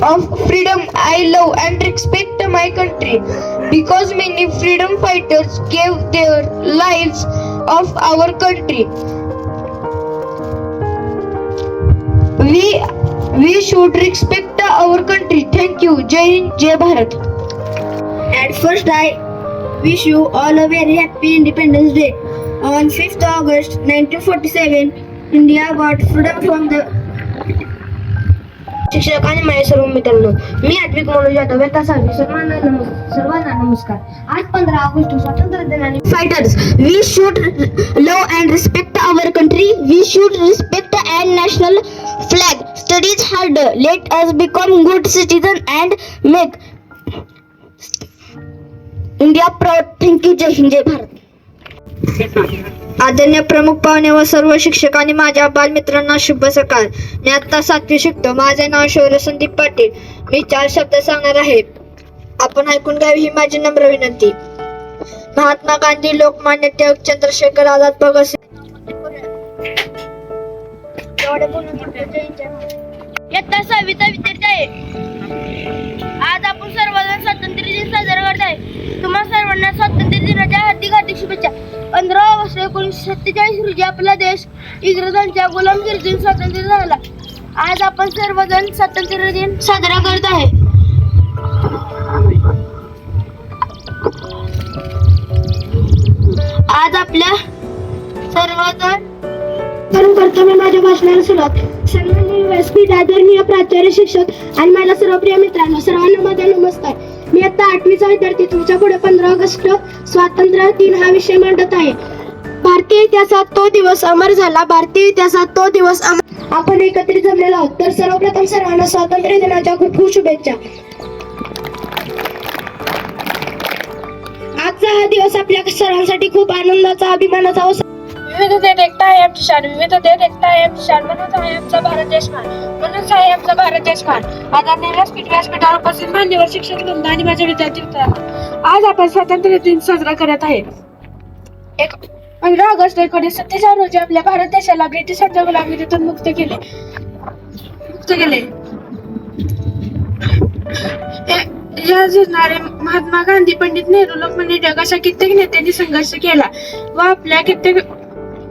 of freedom, I love and respect my country because many freedom fighters gave their lives of our country. We should respect our country. Thank you. Jai Hind, Jai Bharat. At first, I wish you all a very happy Independence Day. On 5th August 1947, India got freedom from the शिक्षक आणि माझ्या सर्व मित्रांनो, मी आठवी मनोज जाधव इयत्ता सहावी. सर्वांना नमस्कार. आज 15 ऑगस्ट स्वातंत्र्य दिनानिमित्त fighters, we should love and respect our country. We should respect and national flag. Studies hard. Let us become good citizen and make India proud. Thank you. जय हिंद, जय भारत. आदरणीय प्रमुख पाहुणे व सर्व शिक्षक आणि माझ्या बालमित्रांना शुभ सकाळ. मी आता 7वी शिकतो. माझे नाव शौर्य संदीप पाटील. मी 4 शब्द सांगणार आहे. आपण ऐकून घ्यावी ही माझी नम्र विनंती. महात्मा गांधी, लोकमान्य टिळक, चंद्रशेखर आझाद, भगतसिंग. इयत्ता 6वीचा विद्यार्थी आहे. आज आपण सर्वजण स्वातंत्र्य दिन साजरा करत आहे. तुम्हा सर्वांना स्वातंत्र्य दिनाच्या हार्दिक हार्दिक शुभेच्छा. 15 ऑगस्ट 1947 रोजी आपला देश इंग्रजांच्या गुलामगिरीतून स्वतंत्र झाला. आज आपण सर्वजण स्वातंत्र्य दिन साजरा करत आहे. आज आपल्या सर्वजण करतो मी माझ्या भाषणाला सुरुवात. सन्माननीय व्यासपीठ, आदरणीय प्राचार्य, शिक्षक आणि माझ्या सर्व प्रिय मित्रांनो, सर्वांना माझा नमस्कार. मी आता 8वीचा विद्यार्थी तुमच्या पुढे 15 ऑगस्ट स्वातंत्र्य दिन हा विषय मांडत आहे. भारतीय इतिहासात तो दिवस अमर झाला. भारतीय इतिहासात तो दिवस अमर. आपण एकत्रित जमलेलो आहोत. तर सर्वप्रथम सर्वांना स्वातंत्र्य दिनाच्या खूप खूप शुभेच्छा. आजचा हा दिवस आपल्या सर्वांसाठी खूप आनंदाचा, अभिमानाचा व विविधतेत एकता आहे आमची शान. विविधतेत एकता आहे आमची शान. म्हणूनच आहे आमचा भारत देश महान. म्हणूनच आहे आमचा भारत देश महान. आदरणीय व्यासपीठावर उपस्थित मान्यवर शिक्षक वृंद आणि माझे विद्यार्थी मित्रांनो, आज आपण स्वातंत्र्य दिन साजरा करत आहे. 15 ऑगस्ट 1947 रोजी आपल्या भारत देशाला ब्रिटिशांच्या गुलामीतून मुक्त केले. या झुजणारे महात्मा गांधी, पंडित नेहरू, लोकमान्य टिळक अशा कित्येक नेत्यांनी संघर्ष केला व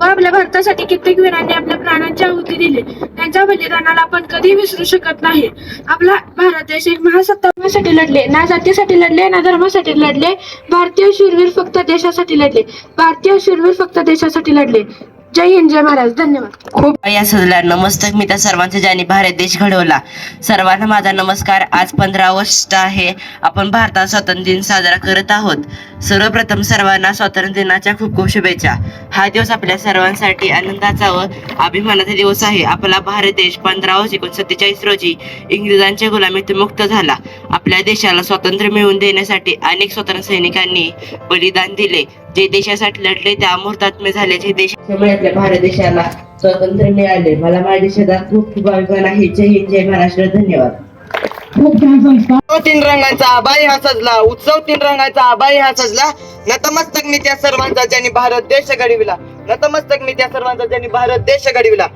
आपल्या भारतासाठी कित्येक वीरांनी आपल्या प्राणांची आहुती दिली. त्यांच्या बलिदानाला आपण कधी विसरू शकत नाही. आपला भारत देश एक महासत्तासाठी लढले, ना जातीसाठी लढले, ना धर्मासाठी लढले. भारतीय शूरवीर फक्त देशासाठी लढले. भारतीय शूरवीर फक्त देशासाठी लढले. जय हिंद, जय महाराज. धन्यवाद. खूप या सजला नमस्तक मी त्या सर्वांचा ज्यांनी भारत देश घडवला. सर्वांना माझा नमस्कार. आज 15 ऑगस्ट आहे. आपण भारतात स्वातंत्र्य दिन साजरा करत आहोत. सर्वप्रथम सर्वांना स्वातंत्र्य दिनाच्या खूप खूप शुभेच्छा. हा दिवस आपल्या सर्वांसाठी आनंदाचा व अभिमानाचा दिवस आहे. आपला भारत देश 15 ऑगस्ट 1947 रोजी इंग्रजांच्या गुलामीतून मुक्त झाला. आपल्या देशाला स्वातंत्र्य मिळवून देण्यासाठी अनेक स्वातंत्र्य सैनिकांनी बलिदान दिले. जे देशासाठी लढले त्या अमृतात्मे झाले. जे देशामुळे आपल्या भारत देशाला स्वातंत्र्य मिळाले. मला माझ्या देशाचा खूप खूप अभिमान आहे. जय हिंद, जय महाराष्ट्र. धन्यवाद. तीन रंगांचा आबाई हा सजला. उत्सव 3 रंगांचा आबाई हा सजला. नतमस्तक मी त्या सर्वांचा ज्यांनी भारत देश घडविला. नतमस्तक मी त्या सर्वांचा ज्यांनी भारत देश घडविला.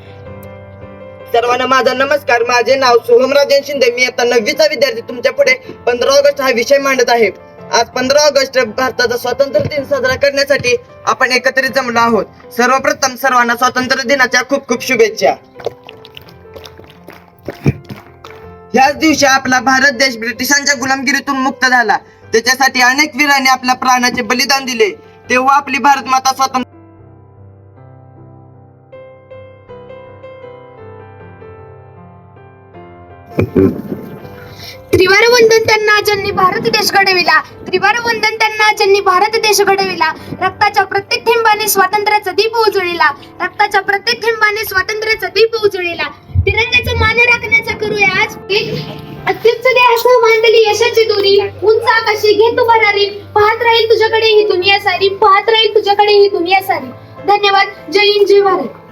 सर्वांना माझा नमस्कार. माझे नाव सोहमराजन शिंदे. मी आता 9वीचा विद्यार्थी तुमच्या पुढे 15 ऑगस्ट हा विषय मांडत आहे. आज 15 ऑगस्ट भारताचा स्वातंत्र्य दिन साजरा करण्यासाठी आपण एकत्रित जमलो आहोत. सर्वप्रथम सर्वांना स्वातंत्र्य दिनाच्या खूप खूप शुभेच्छा. ह्याच दिवशी आपला भारत देश ब्रिटिशांच्या गुलामगिरीतून मुक्त झाला. त्याच्यासाठी अनेक वीरांनी आपल्या प्राणाचे बलिदान दिले. तेव्हा आपली भारत माता स्वातंत्र्य त्रिवार वंदन त्यांना ज्यांनी भारत देश घडविला. त्रिवार वंदन त्यांना ज्यांनी भारत देश घडविला. रक्ताच्या प्रत्येक थेंबाने स्वातंत्र्याचा दीप उजळला. रक्ताच्या प्रत्येक थेंबाने स्वातंत्र्याचा दीप उजळला. तिरंग्याचा मान राखण्याचा करूया आज अत्युच्च देहासह मांडली यशाची दोरी. उंच आकाशी घे तू भरारी. पाहत राहील तुझ्याकडे ही दुनिया सारी. पाहत राहील तुझ्याकडे ही दुनिया सारी. धन्यवाद. जय हिंद, जय भारत.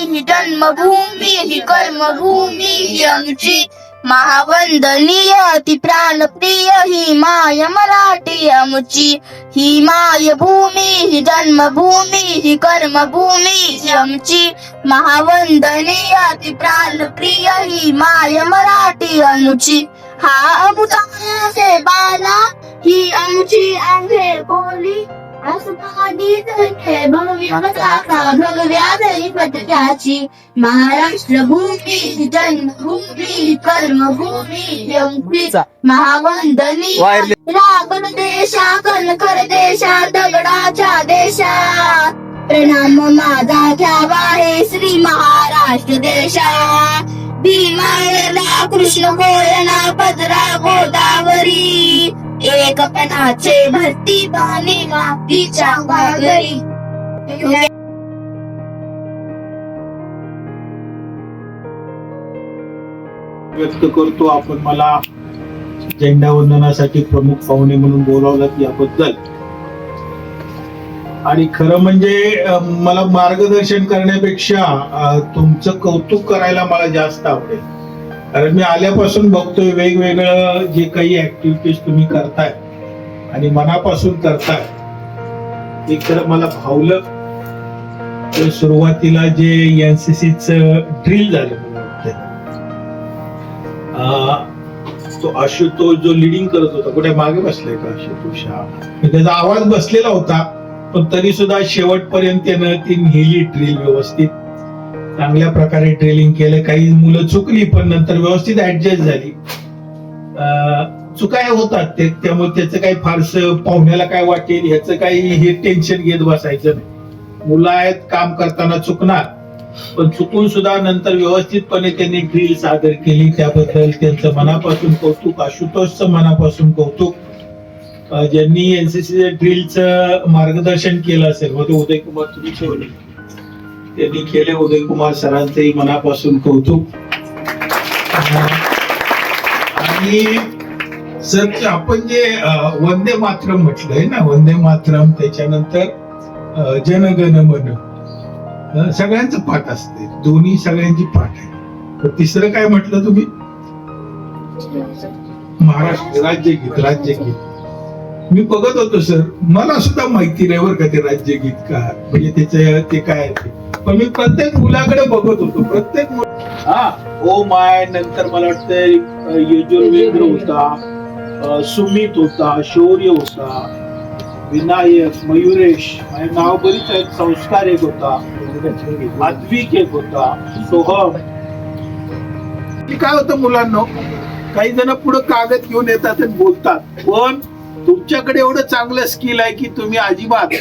ही जन्मभूमी ही कर्मभूमी ही आमची महावंदनीय ती प्राणप्रिय ही माय मराठी आमची ही मायभूमी ही जन्मभूमी ही कर्मभूमी ही आमची महावंदनीय ती प्राणप्रिय ही माय मराठी आमची हा आमचा से बाला ही आमची आहे बोली भगव्याची महाराष्ट्र भूमी जन्मभूमी कर्मभूमी आमची महावंदनी रागण देशा कणकर देशा दगडाच्या देशा प्रणाम माझा घ्यावा हे श्री महाराष्ट्र देशा भीमाला कृष्ण कोयना भद्रा गोदावरी एकपणाचे भरती पाणी मातीच्या घागरी व्यक्त करतो. आपण मला झेंडा वंदनासाठी प्रमुख पाहुणे म्हणून बोलावलं याबद्दल. आणि खरं म्हणजे मला मार्गदर्शन करण्यापेक्षा तुमचं कौतुक करायला मला जास्त आवडेल. कारण मी आल्यापासून बघतोय वेगवेगळं जे काही ऍक्टिव्हिटीज तुम्ही करताय आणि मनापासून करताय ते खरं मला भावलं. सुरुवातीला जे एनसीसीच ड्रिल झालं तो आशुतोष जो लिडिंग करत होता, कुठे मागे बसलाय का आशुतोष? त्याचा आवाज बसलेला होता, पण तरी सुद्धा शेवटपर्यंत त्यानं ती नेली ड्रिल व्यवस्थित. चांगल्या प्रकारे ड्रिलिंग केलं. काही मुलं चुकली पण नंतर व्यवस्थित ऍडजस्ट झाली. चुका होतात ते, त्यामुळे त्याचं काही फारसं पाहुण्याला काय वाटेल ह्याचं काही हे टेन्शन घेत बसायचं नाही. मुलं आहेत, काम करताना चुकणार, पण चुकून सुद्धा नंतर व्यवस्थितपणे त्यांनी ड्रिल सादर केली. त्याबद्दल त्यांचं मनापासून कौतुक. आशुतोषचं मनापासून कौतुक. ज्यांनी एनसीसी ड्रिलचं मार्गदर्शन केलं असेल, मग ते उदयकुमार तुम्ही ठेवले, त्यांनी केले. उदयकुमार सरांचंही मनापासून कौतुक. आणि सर आपण जे वंदे मातरम म्हटलंय ना, वंदे मातरम, त्याच्यानंतर जनगण मन, सगळ्यांचं पाठ असते, दोन्ही सगळ्यांची पाठ आहे. तर तिसरं काय म्हटलं तुम्ही? महाराष्ट्र राज्यगीत. राज्यगीत मी बघत होतो सर, मला सुद्धा माहिती नाही बरं का ते राज्यगीत का, म्हणजे त्याचं ते काय ते, पण मी प्रत्येक मुलाकडे बघत होतो. प्रत्येक ओ माय, नंतर मला वाटतं यजुर्वेद होता, सुमित होता, शौर्य होता, विनायक, मयुरेश, माझे नाव बरीच आहेत, संस्कार एक होता, आद्विक एक होता, सोहम. काय होतं मुलांना, काही जण पुढे कागद घेऊन येतात आणि बोलतात, पण तुमच्याकडे एवढं चांगलं स्किल आहे की तुम्ही अजिबात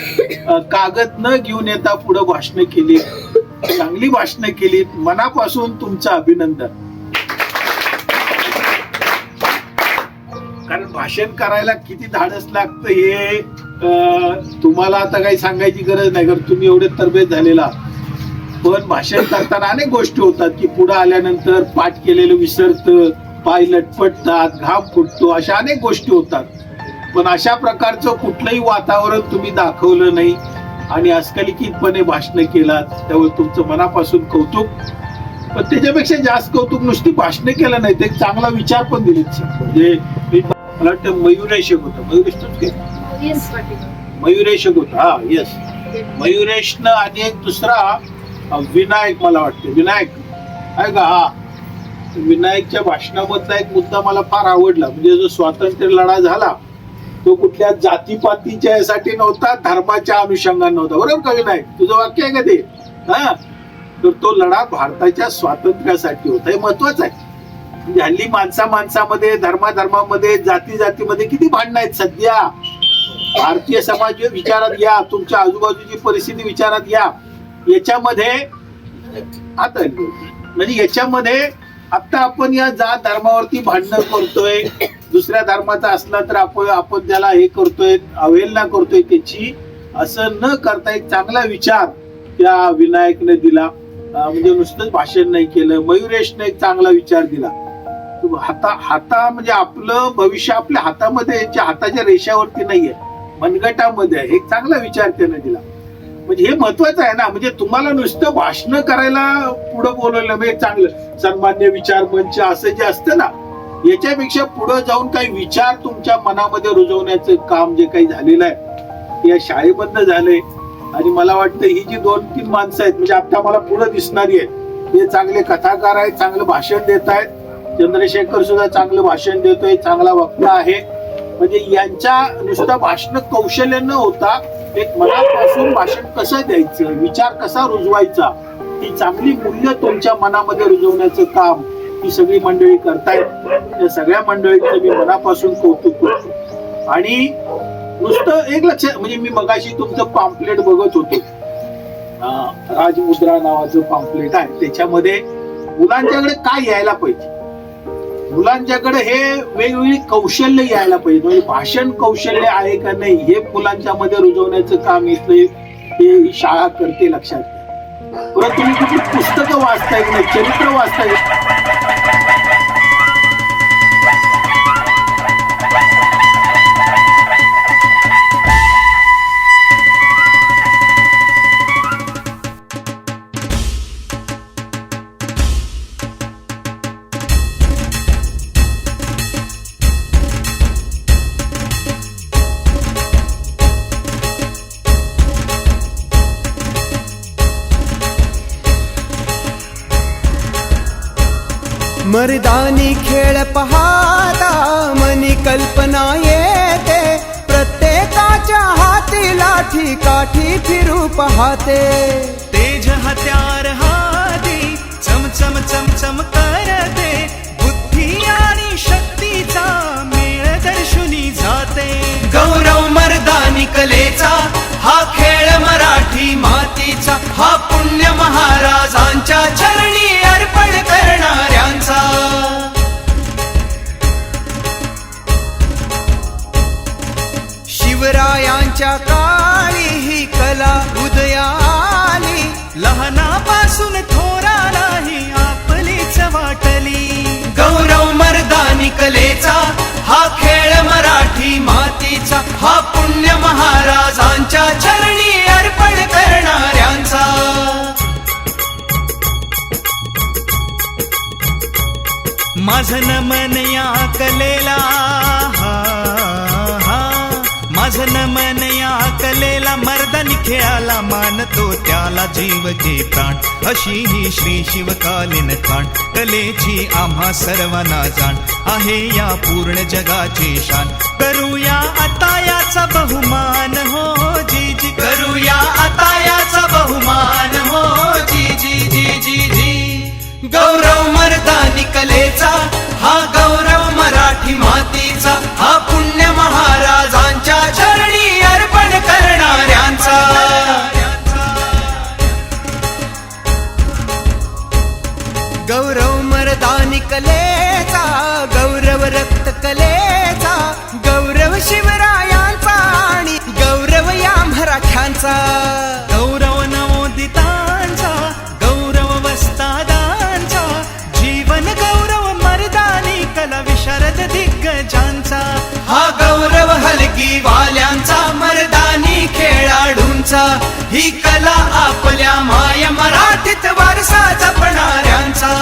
कागद न घेऊन येता पुढे भाषण केली, चांगली भाषण केली. मनापासून तुमचं अभिनंदन. कारण भाषण करायला किती धाडस लागतं हे तुम्हाला आता काही सांगायची गरज नाही, कारण तुम्ही एवढे तरबेज झालेला. पण भाषण करताना अनेक गोष्टी होतात की पुढे आल्यानंतर पाठ केलेलं विसरतं, पाय लटपटतात, घाम फुटतो, अशा अनेक गोष्टी होतात. पण अशा प्रकारचं कुठलंही वातावरण तुम्ही दाखवलं नाही आणि अस्खलितपणे भाषण केलात, त्यामुळे तुमचं मनापासून कौतुक. पण त्याच्यापेक्षा जास्त कौतुक नुसती भाषण केलं नाही, ते चांगला विचार पण दिले. म्हणजे मला वाटतं मयुरेशक होतं, मयुरेशक होता, हा येस, मयुरेशनं. आणि एक दुसरा विनायक, मला वाटतं विनायक आहे का, हा. विनायकच्या भाषणामधला एक मुद्दा मला फार आवडला. म्हणजे जो स्वातंत्र्य लढा झाला तो कुठल्या जातीपातीच्या यासाठी नव्हता, धर्माच्या अनुषंगाने नव्हता, बरोबर का विनायक? तुझं वाक्य आहे का ते? हा, तर तो लढा भारताच्या स्वातंत्र्यासाठी होता. हे महत्वाचं आहे. म्हणजे हल्ली माणसामध्ये, धर्मामध्ये, जातीमध्ये किती भांडणं आहेत सध्या. भारतीय समाज विचारात घ्या, तुमच्या आजूबाजूची परिस्थिती विचारात घ्या. याच्यामध्ये आता म्हणजे याच्यामध्ये आता आपण या जात धर्मावरती भांडणं करतोय. दुसऱ्या धर्माचा असला तर आपण त्याला हे करतोय, अवहेलना करतोय त्याची. असं न करता एक चांगला विचार त्या विनायकने दिला. म्हणजे नुसतंच भाषण नाही केलं. मयुरेशने एक चांगला विचार दिला. हाता म्हणजे आपलं भविष्य आपल्या हातामध्ये, हाताच्या रेषावरती नाहीये, मनगटामध्ये आहे. एक चांगला विचार त्याने दिला. म्हणजे हे महत्वाचं आहे ना. म्हणजे तुम्हाला नुसतं भाषण करायला पुढं बोलवलं म्हणजे चांगलं, सन्मान्य विचार मंच असं जे असतं ना, याच्यापेक्षा पुढे जाऊन काही विचार तुमच्या मनामध्ये रुजवण्याचं काम जे काही झालेलं आहे या शाळेबद्दल झालंय. आणि मला वाटतं ही जी 2-3 माणसं आहेत म्हणजे आता मला पुढे दिसणारी आहेत, हे चांगले कथाकार आहेत, चांगलं भाषण देत आहेत. चंद्रशेखर सुद्धा चांगलं भाषण देतोय, चांगला वक्ता आहे. म्हणजे यांच्या नुसतं भाषण कौशल्य न होता एक मनापासून भाषण कसं द्यायचं, विचार कसा रुजवायचा, ही चांगली मूल्य तुमच्या मनामध्ये रुजवण्याचं काम ही सगळी मंडळी करतायत. त्या सगळ्या मंडळींचं मी मनापासून कौतुक करतो. आणि नुसतं एक लक्षात, म्हणजे मी मगाशी तुमचं पॅम्पलेट बघत होतो, राजमुद्रा नावाचं पॅम्पलेट आहे. त्याच्यामध्ये मुलांच्याकडे काय यायला पाहिजे, मुलांच्याकडे हे वेगवेगळी कौशल्य यायला पाहिजे. म्हणजे भाषण कौशल्य आहे का नाही हे मुलांच्या मध्ये रुजवण्याचं काम इथलं हे शाळा करते, लक्षात घ्या. परत तुम्ही कुठली पुस्तकं वाचताय की नाही, चरित्र वाचताय. मर्दानी खेळ पहाता मनी कल्पना येते, प्रत्येकाच्या हाती लाठी काठी फिरू पाहते. तेज हत्यार हाती चमचम चमचम करते, बुद्धी आणि शक्तीचा मेळ दर्शुनी जाते. गौरव मर्दानी कलेचा हा खेळ मराठी मातीचा, हा पुण्य महाराजांच्या चरणी अर्पण करणाऱ्यांचा. शिवरायांच्या काळी ही कला उदयाली, लहानापासून थोरालाही आपलीच वाटली. गौरव मर्दानी कलेचा हा खेळ मराठी मातीचा, हा पुण्य महाराजांच्या चरणी अर्पण करणाऱ्यांचा. माझं नमन या कलेला, माझं नमन या कलेला, मर्दानी खेळाला मानतो त्याला जीव के प्राण. अशी ही श्री शिवकालीन खाण, कलेची आम्हा सर्वांना जाण, आहे या पूर्ण जगाची शान. करूया आता याचा बहुमान हो जी जी, करूया आता याचा बहुमान हो जी जी जी जी जी. गौरव मर्दानी कलेचा हा गौरव मराठी मातीचा, हा पुण्य महाराजांच्या चरणी अर्पण करणाऱ्यांचा. गौरव मर्दानी कलेचा, गौरव रक्त कलेचा, गौरव शिवरायांचा आणि गौरव या मराठ्यांचा. गौरव नवोदितांचा, गौरव वस्तादांचा, जीवन गौरव मर्दानी कला विशारद दिग्गजांचा. हा गौरव हलगी वाल्यांचा, मर्दानी खेळाडूंचा, ही कला आपल्या माय मराठीत वारसा जपणाऱ्यांचा.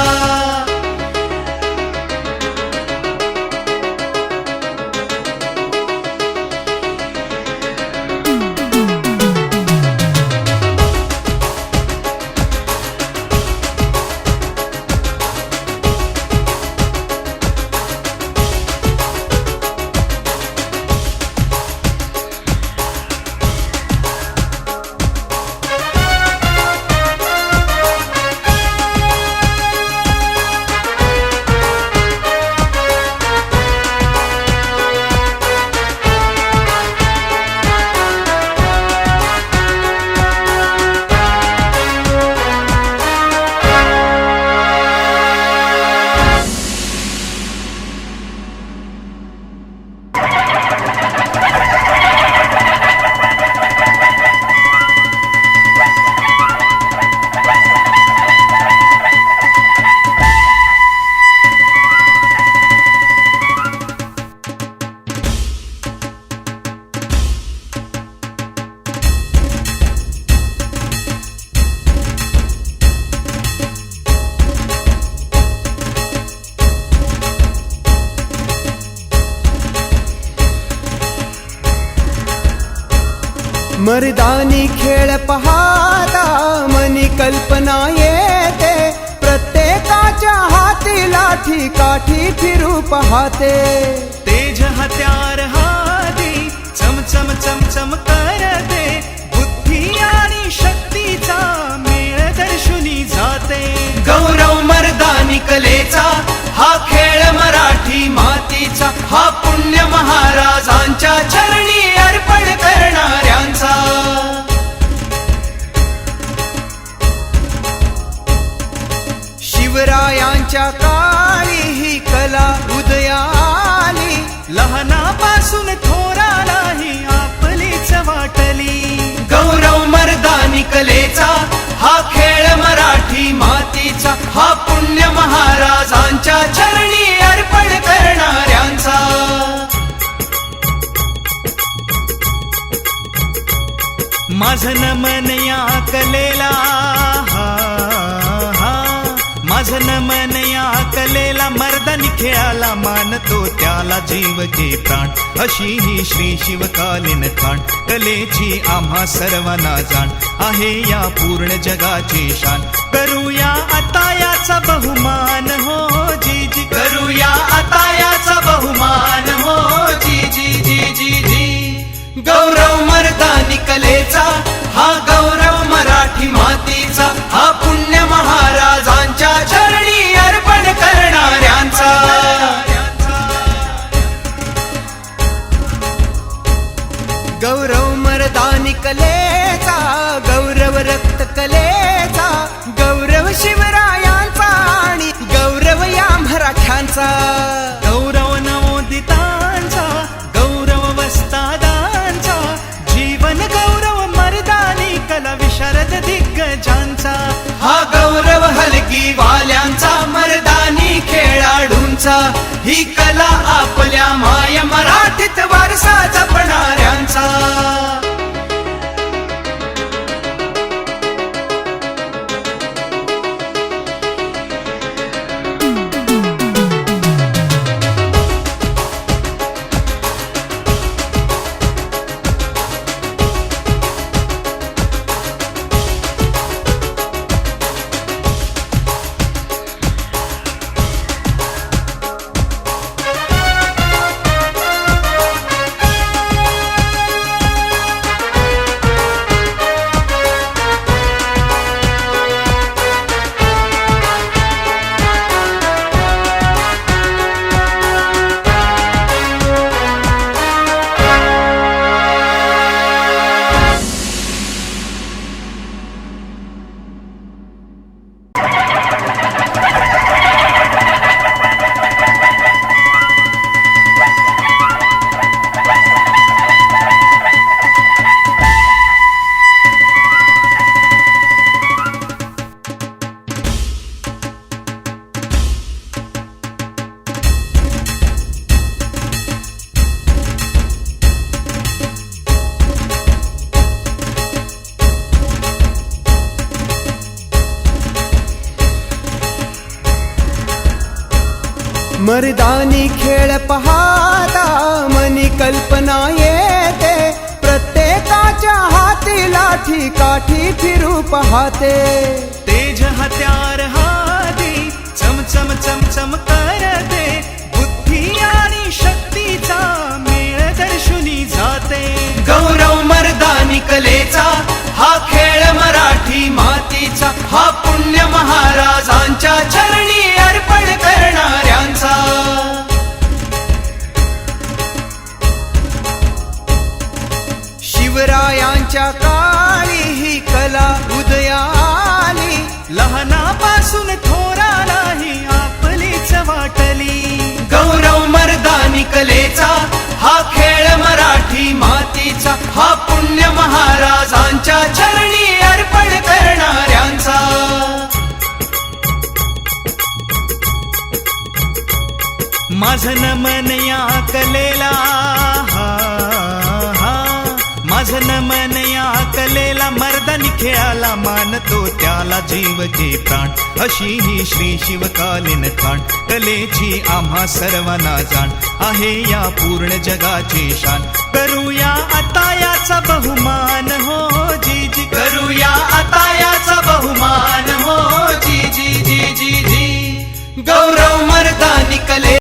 मर्दानी खेळ पाहता मनी कल्पना येते, प्रत्येकाच्या हाती लाठी काठी फिरू पाहते. तेज हत्यार हाती चमचम चमचम करते, बुद्धी आणि शक्तीचा मेळ दर्शुनी जाते. गौरव मर्दानी कलेचा हा खेळ मराठी मातीचा, हा पुण्य महाराजांच्या चरणी अर्पण करणाऱ्यांचा. शिवरायांच्या काळी ही कला उदयाली, लहानापासून थोरालाही आपलीच वाटली. गौरव मर्दानी कलेचा हा खेळ मराठी मातीचा, हा पुण्य महाराजांच्या चरणी अर्पण करणाऱ्यांचा. माझं नमन या कलेला, माझं नमन या कलेला, मर्दानी खेळाला मानतो त्याला जीव के प्राण. अशी ही श्री शिवकालीन खाण, कलेची आम्हा सर्वांना जाण, आहे या पूर्ण जगाची शान. करूया आता याचा बहुमान हो जी जी, करूया आता याचा बहुमान हो जी जी जी जी जी. गौरव मर्दानी कलेचा हा गौरव मराठी मातीचा, हा पुण्य महाराजांच्या चरणी अर्पण करणाऱ्यांचा. गौरव मर्दानी कलेचा, गौरव रक्त कलेचा, गौरव शिवरायांचा आणि गौरव या मराठ्यांचा. गौरव नवोदितांचा, गौरव वस्तादांचा, जीवन गौरव मर्दानी कला विशारद दिग्गजांचा. हा गौरव हलकी वाल्यांचा, मर्दानी खेळाडूंचा, ही कला आपल्या माय मराठीत वारसा जपणाऱ्यांचा. मर्दानी खेळ पाहता मनी कल्पना येते, प्रत्येकाच्या हाती लाठी काठी फिरू पाहते. तेज हत्यार हाती चमचम चमचम करते, बुद्धी आणि शक्तीचा मेळ दर्शुनी जाते. गौरव मर्दानी कलेचा हा खेळ मराठी मातीचा, हा पुण्य महाराजांच्या चरणी अर्पण करणाऱ्यांचा. शिवरायांच्या काळी ही कला उदयाली, लहानापासून थोरालाही आपलीच वाटली. गौरव मर्दानी कलेचा हा खेळ मराठी मातीचा, हा पुण्य महाराजांच्या चरणी अर्पण करणाऱ्यांचा. माझं नमन या कलेला, माझं नमन या कलेला मर्दानी खेळाला मानतो त्याला जीव की प्राण अशी ही श्री शिवकालीन खाण कलेची आम्हा सर्वांना जाण आहे या पूर्ण जगाची शान करूया आता याचा बहुमान हो जी जी करूया आता